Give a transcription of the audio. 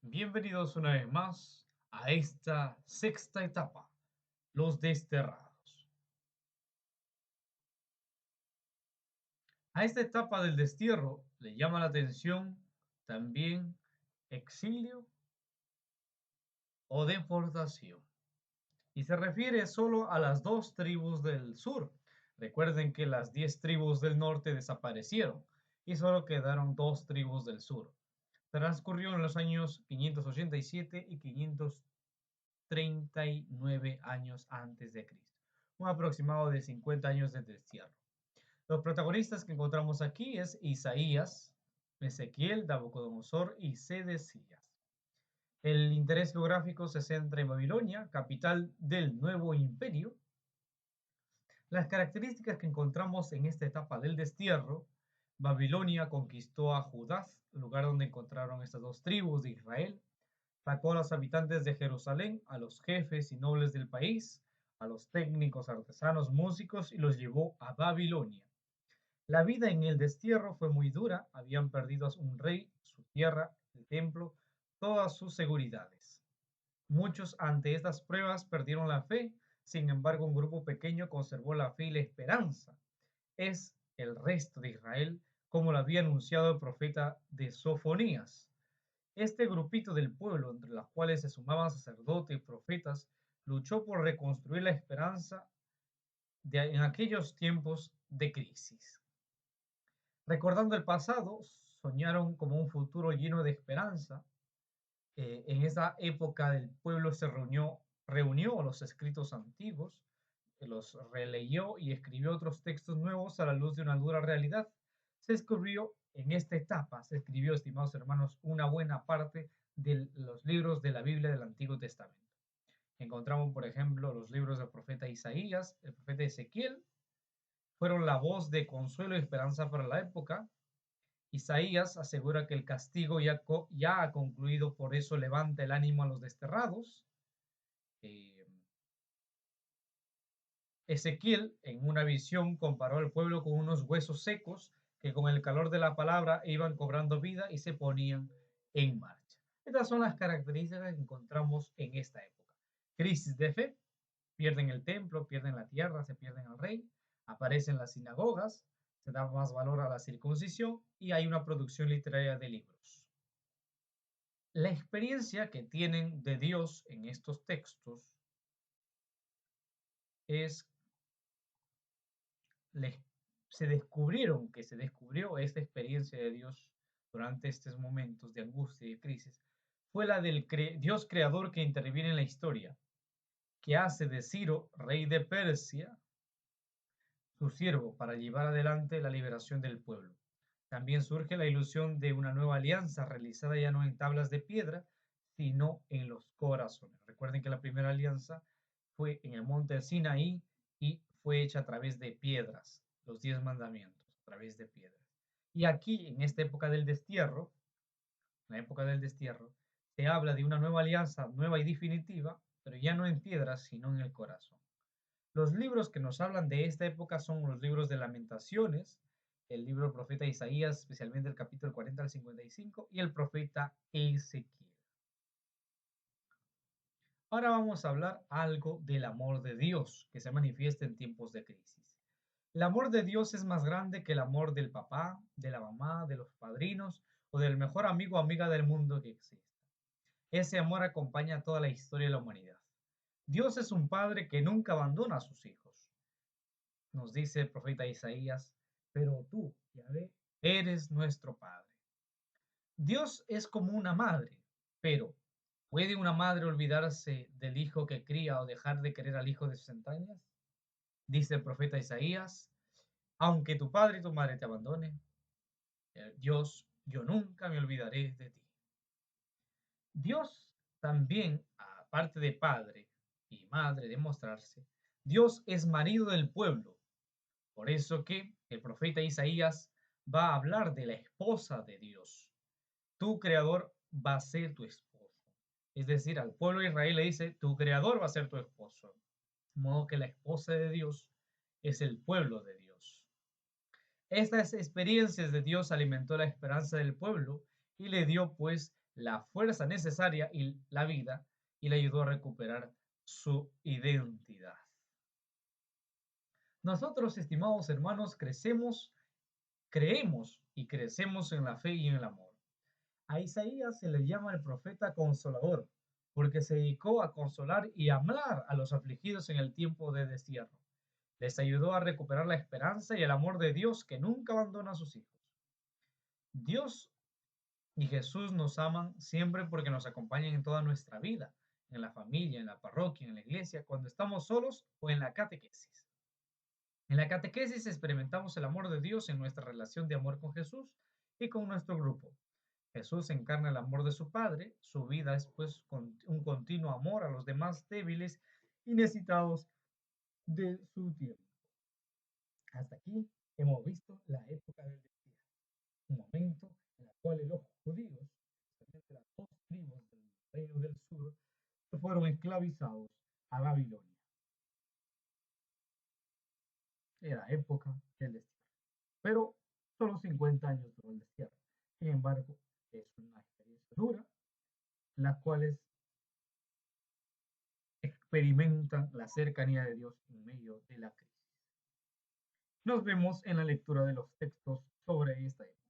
Bienvenidos una vez más a esta sexta etapa, los desterrados. A esta etapa del destierro le llama la atención también exilio o deportación. Y se refiere solo a las dos tribus del sur. Recuerden que las 10 tribus del norte desaparecieron y solo quedaron dos tribus del sur. Transcurrió en los años 587 y 539 años antes de Cristo, un aproximado de 50 años de destierro. Los protagonistas que encontramos aquí es Isaías, Ezequiel, Nabucodonosor y Sedecías. El interés geográfico se centra en Babilonia, capital del nuevo imperio. Las características que encontramos en esta etapa del destierro: Babilonia conquistó a Judá, lugar donde encontraron estas dos tribus de Israel. Sacó a los habitantes de Jerusalén, a los jefes y nobles del país, a los técnicos, artesanos, músicos y los llevó a Babilonia. La vida en el destierro fue muy dura, habían perdido a un rey, su tierra, el templo, todas sus seguridades. Muchos ante estas pruebas perdieron la fe, sin embargo un grupo pequeño conservó la fe y la esperanza. Es el resto de Israel, como lo había anunciado el profeta de Sofonías. Este grupito del pueblo, entre los cuales se sumaban sacerdotes y profetas, luchó por reconstruir la esperanza en aquellos tiempos de crisis. Recordando el pasado, soñaron como un futuro lleno de esperanza. En esa época el pueblo se reunió los escritos antiguos, los releyó y escribió otros textos nuevos a la luz de una dura realidad. Se escribió en esta etapa, estimados hermanos, una buena parte de los libros de la Biblia del Antiguo Testamento. Encontramos, por ejemplo, los libros del profeta Isaías, el profeta Ezequiel, fueron la voz de consuelo y esperanza para la época. Isaías asegura que el castigo ya ha concluido, por eso levanta el ánimo a los desterrados. Ezequiel, en una visión, comparó al pueblo con unos huesos secos que con el calor de la palabra iban cobrando vida y se ponían en marcha. Estas son las características que encontramos en esta época. Crisis de fe, pierden el templo, pierden la tierra, se pierden al rey, aparecen las sinagogas, se da más valor a la circuncisión y hay una producción literaria de libros. La experiencia que tienen de Dios en estos textos es, se descubrió esta experiencia de Dios durante estos momentos de angustia y de crisis, fue la del Dios creador que interviene en la historia, que hace de Ciro, rey de Persia, su siervo para llevar adelante la liberación del pueblo. También surge la ilusión de una nueva alianza realizada ya no en tablas de piedra, sino en los corazones. Recuerden que la primera alianza fue en el monte Sinaí y fue hecha a través de piedras, los 10 mandamientos, a través de piedras. Y aquí, en esta época del destierro, la época del destierro, se habla de una nueva alianza, nueva y definitiva, pero ya no en piedras, sino en el corazón. Los libros que nos hablan de esta época son los libros de Lamentaciones, el libro del profeta Isaías, especialmente el capítulo 40 al 55, y el profeta Ezequiel. Ahora vamos a hablar algo del amor de Dios que se manifiesta en tiempos de crisis. El amor de Dios es más grande que el amor del papá, de la mamá, de los padrinos o del mejor amigo o amiga del mundo que exista. Ese amor acompaña toda la historia de la humanidad. Dios es un padre que nunca abandona a sus hijos. Nos dice el profeta Isaías, pero tú, Yahvé, eres nuestro Padre. Dios es como una madre, pero ¿puede una madre olvidarse del hijo que cría o dejar de querer al hijo de sus entrañas? Dice el profeta Isaías, aunque tu padre y tu madre te abandonen, Dios, yo nunca me olvidaré de ti. Dios también, aparte de padre y madre de mostrarse, Dios es marido del pueblo. Por eso que el profeta Isaías va a hablar de la esposa de Dios. Tu creador va a ser tu esposo. Es decir, al pueblo de Israel le dice, tu creador va a ser tu esposo. De modo que la esposa de Dios es el pueblo de Dios. Estas experiencias de Dios alimentó la esperanza del pueblo y le dio pues la fuerza necesaria y la vida y le ayudó a recuperar su identidad. Nosotros, estimados hermanos, creemos y crecemos en la fe y en el amor. A Isaías se le llama el profeta consolador, porque se dedicó a consolar y hablar a los afligidos en el tiempo de destierro. Les ayudó a recuperar la esperanza y el amor de Dios que nunca abandona a sus hijos. Dios y Jesús nos aman siempre porque nos acompañan en toda nuestra vida, en la familia, en la parroquia, en la iglesia, cuando estamos solos o en la catequesis. En la catequesis experimentamos el amor de Dios en nuestra relación de amor con Jesús y con nuestro grupo. Jesús encarna el amor de su Padre, su vida es pues un continuo amor a los demás débiles y necesitados de su tiempo. Hasta aquí hemos visto la época del destierro, un momento en el cual los judíos, especialmente las dos tribus del reino del sur, fueron esclavizados a Babilonia. Era época del destierro. Pero solo 50 años duró el destierro. Sin embargo, es una experiencia dura, las cuales experimentan la cercanía de Dios en medio de la crisis. Nos vemos en la lectura de los textos sobre esta época.